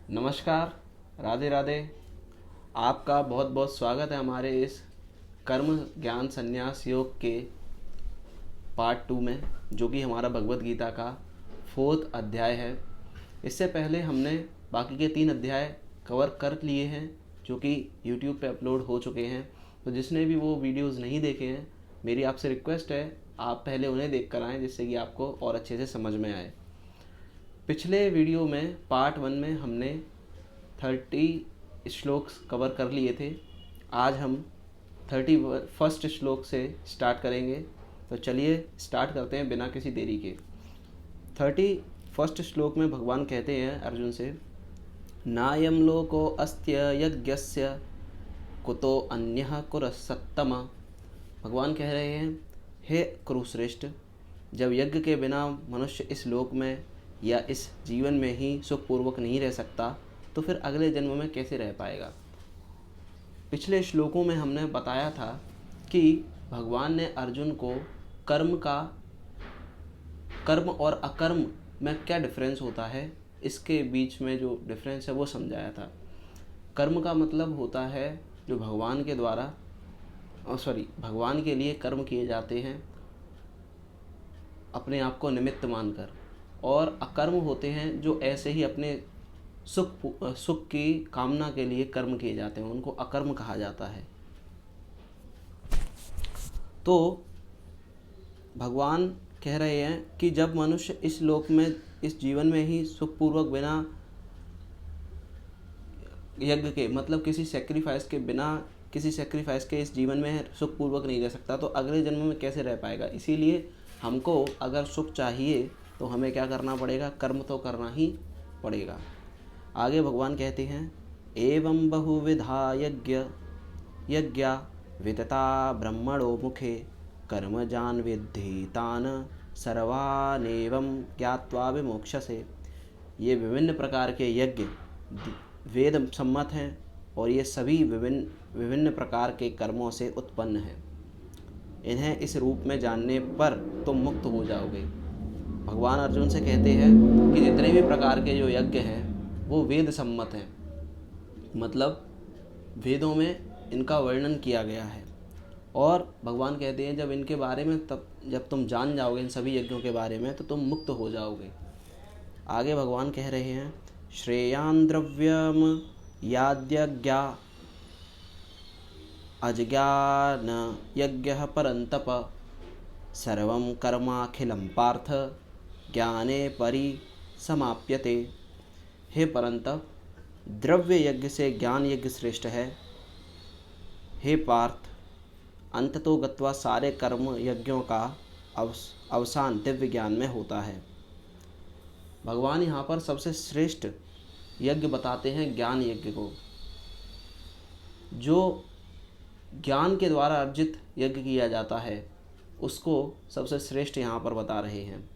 नमस्कार। राधे राधे। आपका बहुत बहुत स्वागत है हमारे इस कर्म ज्ञान संन्यास योग के पार्ट 2 में, जो कि हमारा भगवत गीता का 4th अध्याय है। इससे पहले हमने बाकी के 3 अध्याय कवर कर लिए हैं, जो कि YouTube पे अपलोड हो चुके हैं। तो जिसने भी वो वीडियोस नहीं देखे हैं, मेरी आपसे रिक्वेस्ट है आप पहले उन्हें देख कर आएँ, जिससे कि आपको और अच्छे से समझ में आए। पिछले वीडियो में पार्ट 1 में हमने 30 श्लोक्स कवर कर लिए थे। आज हम 31st श्लोक से स्टार्ट करेंगे। तो चलिए स्टार्ट करते हैं बिना किसी देरी के। 31st श्लोक में भगवान कहते हैं अर्जुन से, नायम लोको अस्त्य यज्ञस्य कुतो अन्यः कुरसत्तम। भगवान कह रहे हैं, हे कुरुश्रेष्ठ, जब यज्ञ के बिना मनुष्य इस लोक में या इस जीवन में ही सुखपूर्वक नहीं रह सकता, तो फिर अगले जन्म में कैसे रह पाएगा। पिछले श्लोकों में हमने बताया था कि भगवान ने अर्जुन को कर्म और अकर्म में क्या डिफरेंस होता है, इसके बीच में जो डिफरेंस है वो समझाया था। कर्म का मतलब होता है जो भगवान के द्वारा भगवान के लिए कर्म किए जाते हैं अपने आप को निमित्त मानकर, और अकर्म होते हैं जो ऐसे ही अपने सुख की कामना के लिए कर्म किए जाते हैं, उनको अकर्म कहा जाता है। तो भगवान कह रहे हैं कि जब मनुष्य इस लोक में इस जीवन में ही सुखपूर्वक बिना यज्ञ के मतलब किसी सेक्रीफाइस के इस जीवन में सुखपूर्वक नहीं रह सकता, तो अगले जन्म में कैसे रह पाएगा। इसीलिए हमको अगर सुख चाहिए तो हमें क्या करना पड़ेगा, कर्म तो करना ही पड़ेगा। आगे भगवान कहते हैं, एवं बहुविधा यज्ञा वितता ब्रह्मणो मुखे कर्म जान विद्धि तान सर्वानेवं ज्ञात्वा विमोक्षसे। ये विभिन्न प्रकार के यज्ञ वेद सम्मत हैं और ये सभी विभिन्न प्रकार के कर्मों से उत्पन्न हैं। इन्हें इस रूप में जानने पर तुम मुक्त हो जाओगे। भगवान अर्जुन से कहते हैं कि जितने भी प्रकार के जो यज्ञ हैं वो वेद सम्मत हैं, मतलब वेदों में इनका वर्णन किया गया है। और भगवान कहते हैं जब इनके बारे में जब तुम जान जाओगे इन सभी यज्ञों के बारे में, तो तुम मुक्त हो जाओगे। आगे भगवान कह रहे हैं, श्रेयान् द्रव्यम याद्यज्ञा अज्ञान यज्ञः परन्तप सर्वं कर्माखिलं पार्थ ज्ञाने परिसमाप्यते। हे परंतप, द्रव्य यज्ञ से ज्ञान यज्ञ श्रेष्ठ है। हे पार्थ, अंततो गत्वा सारे कर्म यज्ञों का अवसान दिव्य ज्ञान में होता है। भगवान यहाँ पर सबसे श्रेष्ठ यज्ञ बताते हैं ज्ञान यज्ञ को, जो ज्ञान के द्वारा अर्जित यज्ञ किया जाता है, उसको सबसे श्रेष्ठ यहाँ पर बता रहे हैं।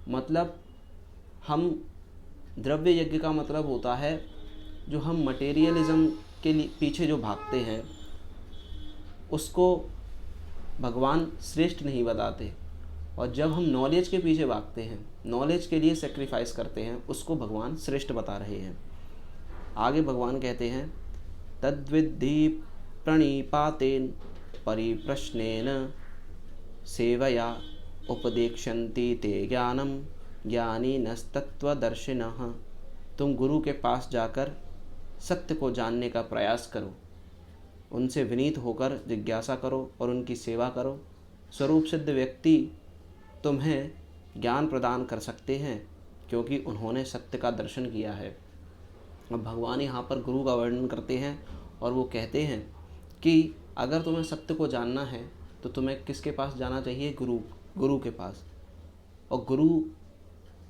मतलब हम द्रव्य यज्ञ का मतलब होता है जो हम मटेरियलिज्म के लिए पीछे जो भागते हैं, उसको भगवान श्रेष्ठ नहीं बताते। और जब हम नॉलेज के पीछे भागते हैं, नॉलेज के लिए सेक्रीफाइस करते हैं, उसको भगवान श्रेष्ठ बता रहे हैं। आगे भगवान कहते हैं, तद्विद्धि प्रणिपातेन परिप्रश्नेन सेवया उपदेक्षन्ति ते ज्ञानम ज्ञानिनस्तत्त्वदर्शिनः। तुम गुरु के पास जाकर सत्य को जानने का प्रयास करो, उनसे विनीत होकर जिज्ञासा करो और उनकी सेवा करो। स्वरूप सिद्ध व्यक्ति तुम्हें ज्ञान प्रदान कर सकते हैं, क्योंकि उन्होंने सत्य का दर्शन किया है। अब भगवान यहाँ पर गुरु का वर्णन करते हैं और वो कहते हैं कि अगर तुम्हें सत्य को जानना है तो तुम्हें किसके पास जाना चाहिए, गुरु के पास। और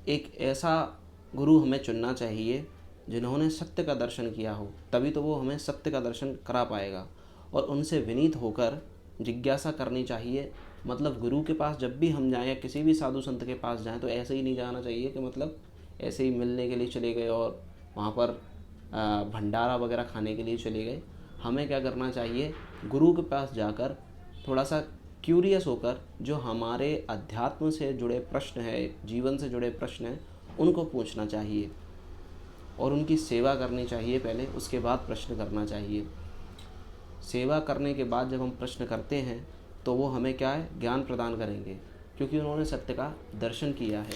एक ऐसा गुरु हमें चुनना चाहिए जिन्होंने सत्य का दर्शन किया हो, तभी तो वो हमें सत्य का दर्शन करा पाएगा। और उनसे विनीत होकर जिज्ञासा करनी चाहिए। मतलब गुरु के पास जब भी हम जाएं या किसी भी साधु संत के पास जाएं, तो ऐसे ही नहीं जाना चाहिए कि मतलब ऐसे ही मिलने के लिए चले गए और वहाँ पर भंडारा वगैरह खाने के लिए चले गए। हमें क्या करना चाहिए, गुरु के पास जाकर थोड़ा सा क्यूरियस होकर जो हमारे अध्यात्म से जुड़े प्रश्न है, जीवन से जुड़े प्रश्न हैं, उनको पूछना चाहिए। और उनकी सेवा करनी चाहिए पहले, उसके बाद प्रश्न करना चाहिए। सेवा करने के बाद जब हम प्रश्न करते हैं तो वो हमें क्या है, ज्ञान प्रदान करेंगे, क्योंकि उन्होंने सत्य का दर्शन किया है।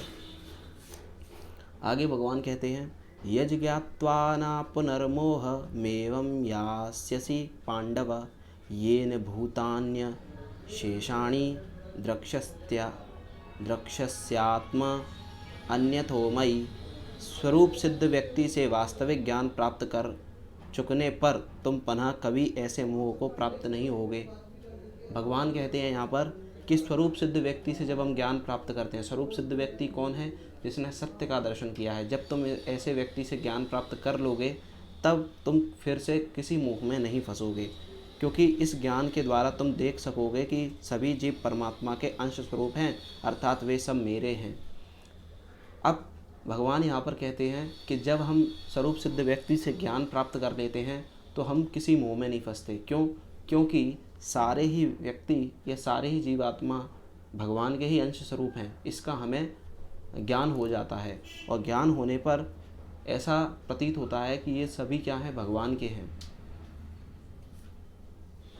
आगे भगवान कहते हैं, यज ज्ञात्वा न पुनर्मोह मेवं यास्यसि पांडव येन भूतान्य शेषाणि द्रक्ष्यस्यात्म अन्यथो मयि। स्वरूप सिद्ध व्यक्ति से वास्तविक ज्ञान प्राप्त कर चुकने पर तुम पुनः कभी ऐसे मोह को प्राप्त नहीं होगे। भगवान कहते हैं यहाँ पर कि स्वरूप सिद्ध व्यक्ति से जब हम ज्ञान प्राप्त करते हैं, स्वरूप सिद्ध व्यक्ति कौन है, जिसने सत्य का दर्शन किया है, जब तुम ऐसे व्यक्ति से ज्ञान प्राप्त कर लोगे तब तुम फिर से किसी मोह में नहीं फंसोगे, क्योंकि इस ज्ञान के द्वारा तुम देख सकोगे कि सभी जीव परमात्मा के अंश स्वरूप हैं, अर्थात वे सब मेरे हैं। अब भगवान यहाँ पर कहते हैं कि जब हम स्वरूप सिद्ध व्यक्ति से ज्ञान प्राप्त कर लेते हैं तो हम किसी मोह में नहीं फंसते। क्यों? क्योंकि सारे ही व्यक्ति या सारे ही जीवात्मा भगवान के ही अंश स्वरूप हैं, इसका हमें ज्ञान हो जाता है। और ज्ञान होने पर ऐसा प्रतीत होता है कि ये सभी क्या हैं, भगवान के हैं।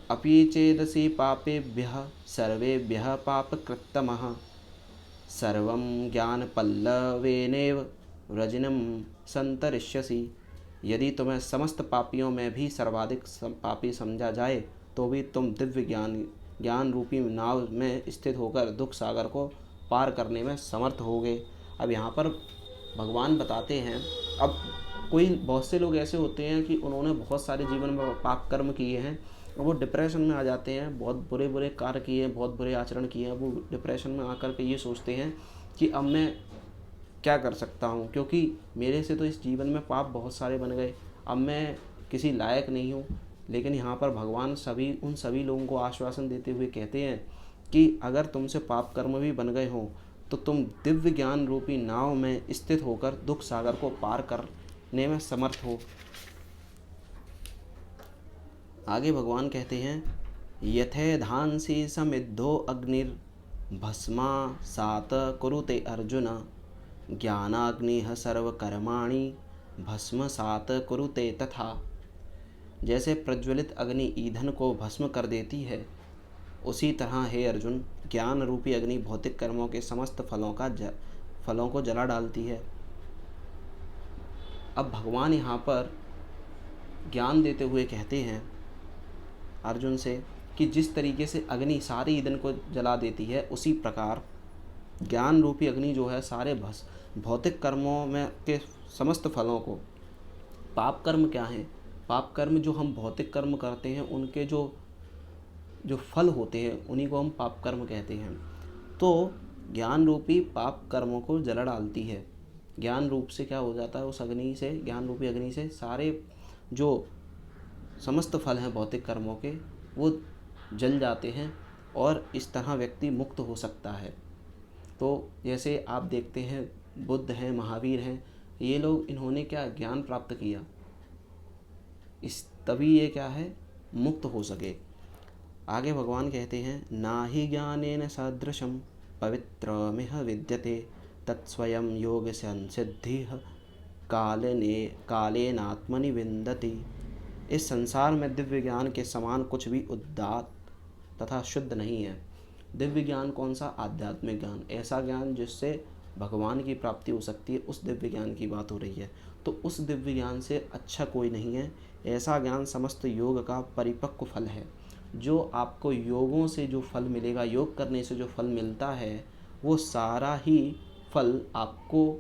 अपि चेदसि पापेभ्यः सर्वेभ्यः पापकृत्तमः सर्वं ज्ञानपल्लवेनैव व्रजनं संतरिष्यसि। यदि तुम्हें समस्त पापियों में भी सर्वाधिक पापी समझा जाए तो भी तुम दिव्य ज्ञान रूपी नाव में स्थित होकर दुख सागर को पार करने में समर्थ होगे। अब यहाँ पर भगवान बताते हैं, अब बहुत से लोग ऐसे होते हैं कि उन्होंने बहुत सारे जीवन में पाप कर्म किए हैं और वो डिप्रेशन में आ जाते हैं, बहुत बुरे बुरे कार्य किए हैं, बहुत बुरे आचरण किए हैं। वो डिप्रेशन में आकर के ये सोचते हैं कि अब मैं क्या कर सकता हूँ, क्योंकि मेरे से तो इस जीवन में पाप बहुत सारे बन गए, अब मैं किसी लायक नहीं हूँ। लेकिन यहाँ पर भगवान उन सभी लोगों को आश्वासन देते हुए कहते हैं कि अगर तुमसे पाप कर्म भी बन गए हों तो तुम दिव्य ज्ञान रूपी नाव में स्थित होकर दुख सागर को पार करने में समर्थ हो। आगे भगवान कहते हैं, यथेधांसि समिद्धो अग्निर्भस्मा सात कुरुते अर्जुन ज्ञानाग्निः सर्वकर्माणि भस्म सात कुरुते तथा। जैसे प्रज्वलित अग्नि ईंधन को भस्म कर देती है, उसी तरह हे अर्जुन ज्ञान रूपी अग्नि भौतिक कर्मों के समस्त फलों को जला डालती है। अब भगवान यहाँ पर ज्ञान देते हुए कहते हैं अर्जुन से कि जिस तरीके से अग्नि सारे ईंधन को जला देती है, उसी प्रकार ज्ञान रूपी अग्नि जो है सारे भौतिक कर्मों में के समस्त फलों को। पाप कर्म क्या हैं? पाप कर्म जो हम भौतिक कर्म करते हैं उनके जो फल होते हैं उन्हीं को हम पाप कर्म कहते हैं। तो ज्ञान रूपी पाप कर्मों को जला डालती है। ज्ञान रूप से क्या हो जाता है, उस अग्नि से, ज्ञान रूपी अग्नि से सारे जो समस्त फल हैं भौतिक कर्मों के वो जल जाते हैं और इस तरह व्यक्ति मुक्त हो सकता है। तो जैसे आप देखते हैं बुद्ध हैं, महावीर हैं, ये लोग इन्होंने क्या ज्ञान प्राप्त किया, तभी ये क्या है, मुक्त हो सके। आगे भगवान कहते हैं, ना ही ज्ञानेन सदृशं पवित्रमिह विद्यते तत्स्वयं योग संसिद्धिः कालेनात्मनि विन्दति। इस संसार में दिव्य ज्ञान के समान कुछ भी उदात्त तथा शुद्ध नहीं है। दिव्य ज्ञान कौन सा? आध्यात्मिक ज्ञान, ऐसा ज्ञान जिससे भगवान की प्राप्ति हो सकती है, उस दिव्य ज्ञान की बात हो रही है। तो उस दिव्य ज्ञान से अच्छा कोई नहीं है। ऐसा ज्ञान समस्त योग का परिपक्व फल है। जो आपको योगों से जो फल मिलेगा, योग करने से जो फल मिलता है, वो सारा ही फल आपको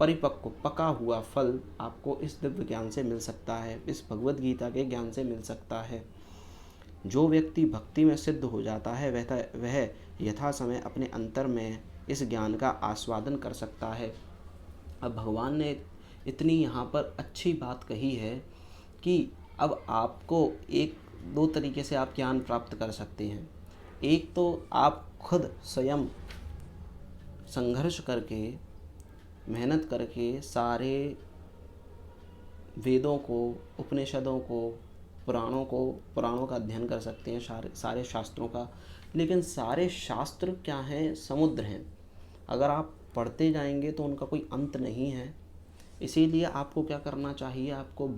परिपक्व पका हुआ फल आपको इस दिव्य ज्ञान से मिल सकता है, इस भगवद गीता के ज्ञान से मिल सकता है। जो व्यक्ति भक्ति में सिद्ध हो जाता है वह यथा समय अपने अंतर में इस ज्ञान का आस्वादन कर सकता है। अब भगवान ने इतनी यहाँ पर अच्छी बात कही है कि अब आपको दो तरीके से आप ज्ञान प्राप्त कर सकते हैं। एक तो आप खुद स्वयं संघर्ष करके, मेहनत करके सारे वेदों को, उपनिषदों को, पुराणों का अध्ययन कर सकते हैं, सारे शास्त्रों का। लेकिन सारे शास्त्र क्या हैं? समुद्र हैं। अगर आप पढ़ते जाएंगे तो उनका कोई अंत नहीं है। इसीलिए आपको क्या करना चाहिए, आपको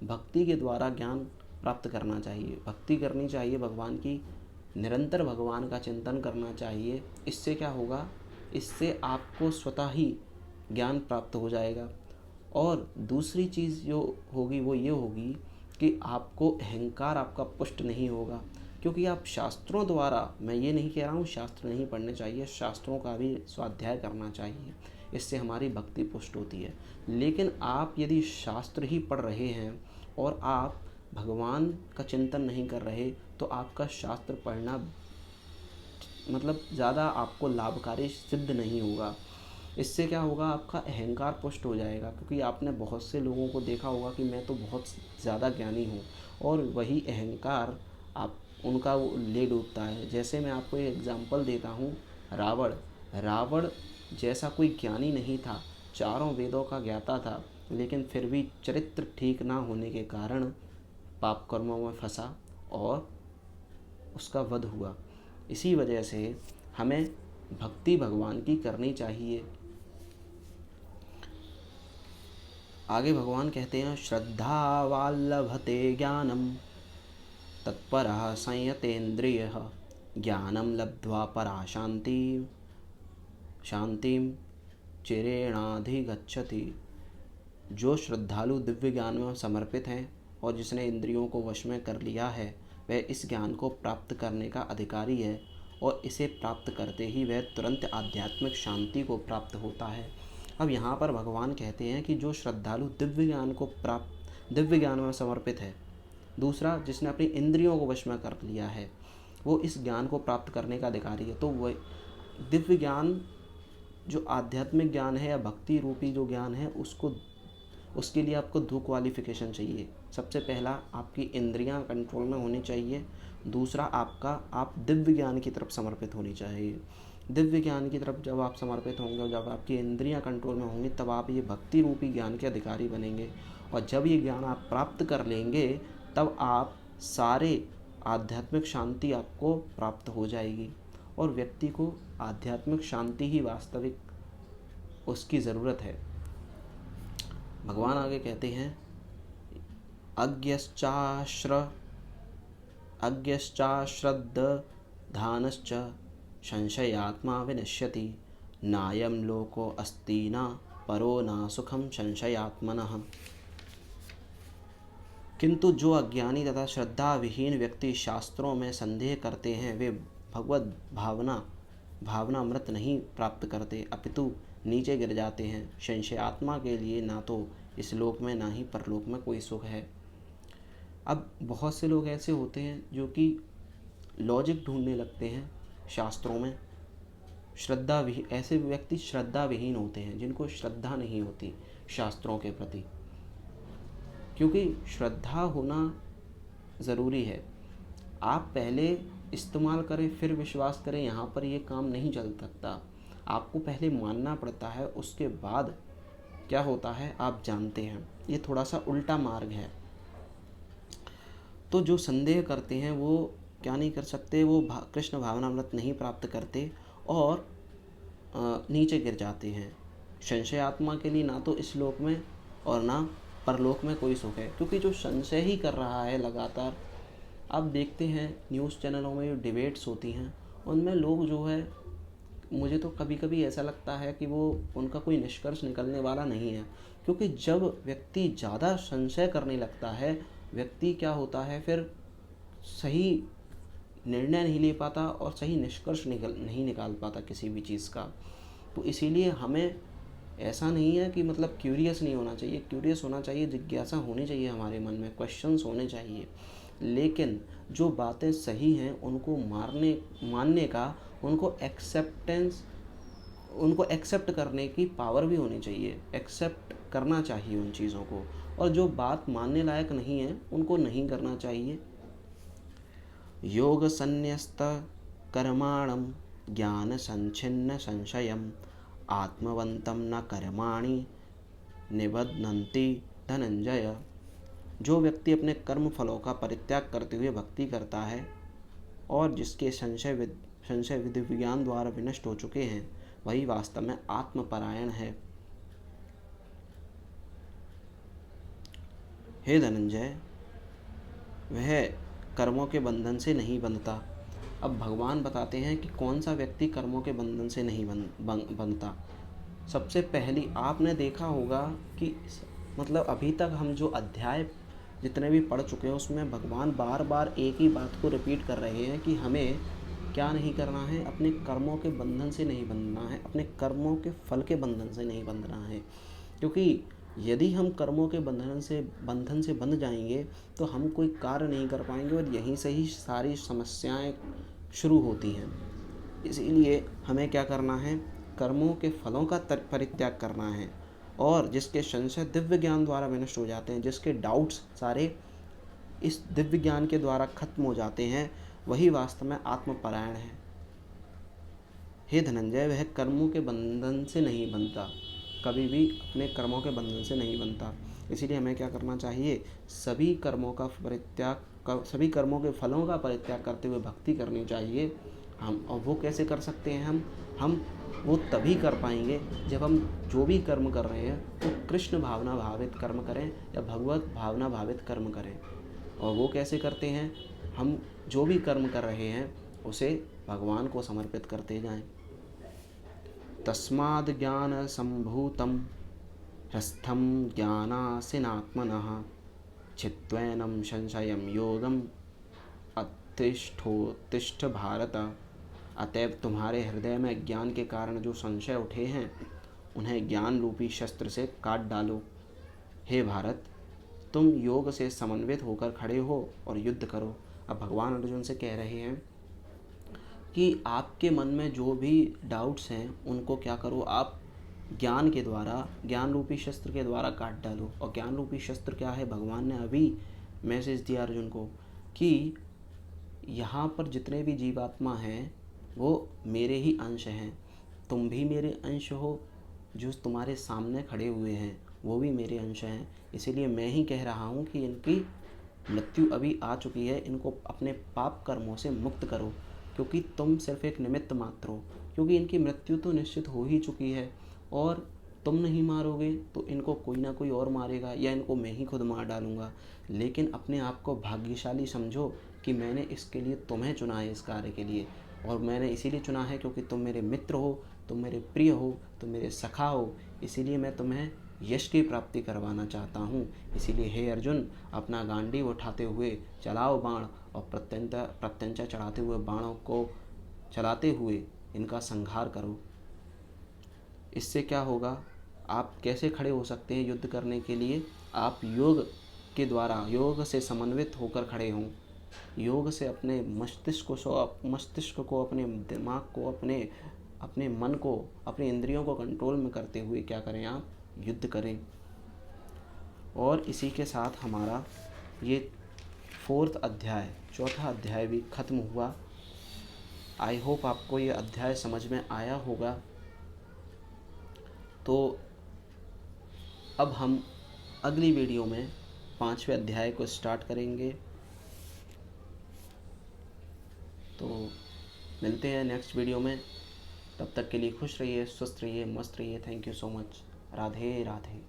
भक्ति के द्वारा ज्ञान प्राप्त करना चाहिए, भक्ति करनी चाहिए भगवान की, निरंतर भगवान का चिंतन करना चाहिए। इससे क्या होगा, इससे आपको स्वतः ही ज्ञान प्राप्त हो जाएगा। और दूसरी चीज़ जो होगी वो ये होगी कि आपको अहंकार आपका पुष्ट नहीं होगा, क्योंकि आप शास्त्रों द्वारा, मैं ये नहीं कह रहा हूँ शास्त्र नहीं पढ़ने चाहिए, शास्त्रों का भी स्वाध्याय करना चाहिए, इससे हमारी भक्ति पुष्ट होती है। लेकिन आप यदि शास्त्र ही पढ़ रहे हैं और आप भगवान का चिंतन नहीं कर रहे, तो आपका शास्त्र पढ़ना मतलब ज़्यादा आपको लाभकारी सिद्ध नहीं होगा। इससे क्या होगा, आपका अहंकार पुष्ट हो जाएगा, क्योंकि आपने बहुत से लोगों को देखा होगा कि मैं तो बहुत ज़्यादा ज्ञानी हूँ, और वही अहंकार आप उनका वो ले डूबता है। जैसे मैं आपको एक एग्जांपल देता हूँ, रावण जैसा कोई ज्ञानी नहीं था, चारों वेदों का ज्ञाता था, लेकिन फिर भी चरित्र ठीक ना होने के कारण पाप कर्मों में फंसा और उसका वध हुआ। इसी वजह से हमें भक्ति भगवान की करनी चाहिए। आगे भगवान कहते हैं, श्रद्धा वाल्लभते ज्ञानम तत्परः संयतेन्द्रियः ज्ञानम लब्ध्वा परा शांतिम चिरेणाधिगच्छति। जो श्रद्धालु दिव्य ज्ञान में समर्पित हैं और जिसने इंद्रियों को वश में कर लिया है, वह इस ज्ञान को प्राप्त करने का अधिकारी है, और इसे प्राप्त करते ही वह तुरंत आध्यात्मिक शांति को प्राप्त होता है। अब यहाँ पर भगवान कहते हैं कि जो श्रद्धालु दिव्य ज्ञान में समर्पित है, दूसरा जिसने अपनी इंद्रियों को वश में कर लिया है, वो इस ज्ञान को प्राप्त करने का अधिकारी है। तो वह दिव्य ज्ञान, जो आध्यात्मिक ज्ञान है या भक्ति रूपी जो ज्ञान है, उसके लिए आपको 2 क्वालिफिकेशन चाहिए। सबसे पहला, आपकी इंद्रियां कंट्रोल में होनी चाहिए। दूसरा, आप दिव्य ज्ञान की तरफ समर्पित होनी चाहिए। दिव्य ज्ञान की तरफ जब आप समर्पित होंगे, जब आपकी इंद्रियां कंट्रोल में होंगी, तब आप ये भक्ति रूपी ज्ञान के अधिकारी बनेंगे। और जब ये ज्ञान आप प्राप्त कर लेंगे, तब आप सारे आध्यात्मिक शांति आपको प्राप्त हो जाएगी। और व्यक्ति को आध्यात्मिक शांति ही वास्तविक उसकी ज़रूरत है। भगवान आगे कहते हैं, अज्ञश्चाश्रद्धानश्च संशयात्मा विनश्यति नायं लोको अस्ति न परो न सुखम संशयात्मनः। किंतु जो अज्ञानी तथा श्रद्धा विहीन व्यक्ति शास्त्रों में संदेह करते हैं, वे भगवत भावनामृत नहीं प्राप्त करते, अपितु नीचे गिर जाते हैं। संशयात्मा के लिए ना तो इस लोक में ना ही परलोक में कोई सुख है। अब बहुत से लोग ऐसे होते हैं जो कि लॉजिक ढूंढने लगते हैं शास्त्रों में। ऐसे व्यक्ति श्रद्धा विहीन होते हैं, जिनको श्रद्धा नहीं होती शास्त्रों के प्रति, क्योंकि श्रद्धा होना ज़रूरी है। आप पहले इस्तेमाल करें फिर विश्वास करें, यहाँ पर ये काम नहीं चल सकता। आपको पहले मानना पड़ता है, उसके बाद क्या होता है आप जानते हैं। ये थोड़ा सा उल्टा मार्ग है। तो जो संदेह करते हैं वो क्या नहीं कर सकते, वो कृष्ण भावनामृत नहीं प्राप्त करते और नीचे गिर जाते हैं। संशय आत्मा के लिए ना तो इस लोक में और ना परलोक में कोई सुख है, क्योंकि जो संशय ही कर रहा है लगातार, आप देखते हैं न्यूज़ चैनलों में जो डिबेट्स होती हैं, उनमें लोग जो है, मुझे तो कभी कभी ऐसा लगता है कि वो उनका कोई निष्कर्ष निकलने वाला नहीं है। क्योंकि जब व्यक्ति ज़्यादा संशय करने लगता है, व्यक्ति क्या होता है फिर सही निर्णय नहीं ले पाता और सही निष्कर्ष नहीं निकाल पाता किसी भी चीज़ का। तो इसीलिए हमें ऐसा नहीं है कि मतलब क्यूरियस नहीं होना चाहिए, क्यूरियस होना चाहिए, जिज्ञासा होनी चाहिए हमारे मन में, क्वेश्चंस होने चाहिए। लेकिन जो बातें सही हैं उनको मानने का, उनको एक्सेप्ट करने की पावर भी होनी चाहिए, एक्सेप्ट करना चाहिए उन चीज़ों को। और जो बात मानने लायक नहीं है उनको नहीं करना चाहिए। योग संन्यस्त कर्माणम ज्ञान संच्छिन्न संशयम आत्मवंतम न कर्माणि निबध्नन्ति धनंजय। जो व्यक्ति अपने कर्म फलों का परित्याग करते हुए भक्ति करता है और जिसके संशय विधि विज्ञान द्वारा विनष्ट हो चुके हैं, वही वास्तव में आत्मपरायण है। हे धनंजय, वह कर्मों के बंधन से नहीं बंधता। अब भगवान बताते हैं कि कौन सा व्यक्ति कर्मों के बंधन से नहीं बंधता। सबसे पहली आपने देखा होगा कि मतलब अभी तक हम जो अध्याय जितने भी पढ़ चुके हैं उसमें भगवान बार बार एक ही बात को रिपीट कर रहे हैं कि हमें क्या नहीं करना है, अपने कर्मों के बंधन से नहीं बंधना है, अपने कर्मों के फल के बंधन से नहीं बंधना है। क्योंकि यदि हम कर्मों के बंधन से बंध जाएंगे तो हम कोई कार्य नहीं कर पाएंगे और यहीं से ही सारी समस्याएं शुरू होती हैं। इसीलिए हमें क्या करना है, कर्मों के फलों का परित्याग करना है। और जिसके संशय दिव्य ज्ञान द्वारा विनष्ट हो जाते हैं, जिसके डाउट्स सारे इस दिव्य ज्ञान के द्वारा खत्म हो जाते हैं, वही वास्तव में आत्मपरायण है। हे धनंजय, वह कर्मों के बंधन से नहीं बनता, कभी भी अपने कर्मों के बंधन से नहीं बनता। इसीलिए हमें क्या करना चाहिए, सभी कर्मों के फलों का परित्याग करते हुए भक्ति करनी चाहिए। हम और वो कैसे कर सकते हैं, हम वो तभी कर पाएंगे जब हम जो भी कर्म कर रहे हैं वो कृष्ण भावना भावित कर्म करें या भगवत भावना भावित कर्म करें। और वो कैसे करते हैं, हम जो भी कर्म कर रहे हैं उसे भगवान को समर्पित करते जाएं। तस्माद् ज्ञान संभूतम हृस्थम ज्ञानासिनात्मनः चित्वैनं संशयं योगम अतिष्ठोत्तिष्ठ भारत। अतएव तुम्हारे हृदय में ज्ञान के कारण जो संशय उठे हैं उन्हें ज्ञान रूपी शस्त्र से काट डालो। हे भारत, तुम योग से समन्वित होकर खड़े हो और युद्ध करो। अब भगवान अर्जुन से कह रहे हैं कि आपके मन में जो भी डाउट्स हैं उनको क्या करो, आप ज्ञान के द्वारा, ज्ञान रूपी शस्त्र के द्वारा काट डालो। और ज्ञान रूपी शस्त्र क्या है, भगवान ने अभी मैसेज दिया अर्जुन को कि यहाँ पर जितने भी जीवात्मा हैं वो मेरे ही अंश हैं, तुम भी मेरे अंश हो, जो तुम्हारे सामने खड़े हुए हैं वो भी मेरे अंश हैं। इसीलिए मैं ही कह रहा हूँ कि इनकी मृत्यु अभी आ चुकी है, इनको अपने पाप कर्मों से मुक्त करो, क्योंकि तुम सिर्फ एक निमित्त मात्र हो। क्योंकि इनकी मृत्यु तो निश्चित हो ही चुकी है और तुम नहीं मारोगे तो इनको कोई ना कोई और मारेगा या इनको मैं ही खुद मार डालूँगा। लेकिन अपने आप को भाग्यशाली समझो कि मैंने इसके लिए तुम्हें चुना है, इस कार्य के लिए। और मैंने इसीलिए चुना है क्योंकि तुम मेरे मित्र हो, तुम मेरे प्रिय हो, तुम मेरे सखा हो। इसीलिए मैं तुम्हें यश की प्राप्ति करवाना चाहता हूँ। इसीलिए हे अर्जुन, अपना गांडीव उठाते हुए चलाओ बाण और प्रत्यंचा चढ़ाते हुए बाणों को चलाते हुए इनका संहार करो। इससे क्या होगा, आप कैसे खड़े हो सकते हैं युद्ध करने के लिए, आप योग के द्वारा, योग से समन्वित होकर खड़े हों। योग से अपने मस्तिष्क को, अपने दिमाग को, अपने मन को, अपने इंद्रियों को कंट्रोल में करते हुए क्या करें, आप युद्ध करें। और इसी के साथ हमारा ये चौथा अध्याय भी खत्म हुआ। आई होप आपको ये अध्याय समझ में आया होगा। तो अब हम अगली वीडियो में 5वें अध्याय को स्टार्ट करेंगे। तो मिलते हैं नेक्स्ट वीडियो में, तब तक के लिए खुश रहिए, स्वस्थ रहिए, मस्त रहिए। Thank you so much. Radhe Radhe.